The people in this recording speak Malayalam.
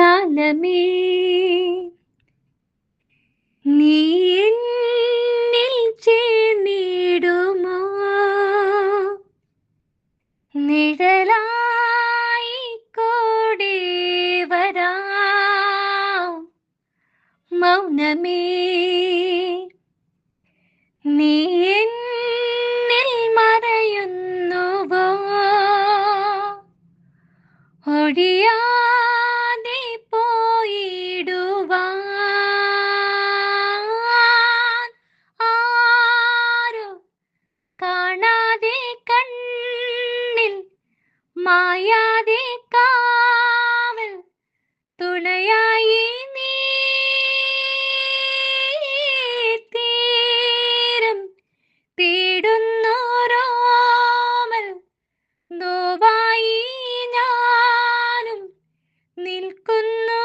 കാലമേ നീ എന്നിൽ ചേർന്നിടുമോ നിഴലായി കൂടെ വരാം മൗനമേ നീ എന്നിൽ മറയുന്നുവോ ഒഴിയാതെ പോയിടുവാൻ ആരോ കാണാതെ കണ്ണിൽ മായാതെ കാവൽ തുണയായി നീ തീരം തേടുന്നോരോമൽ നോവായി ഞാനും നിൽക്കുന്നു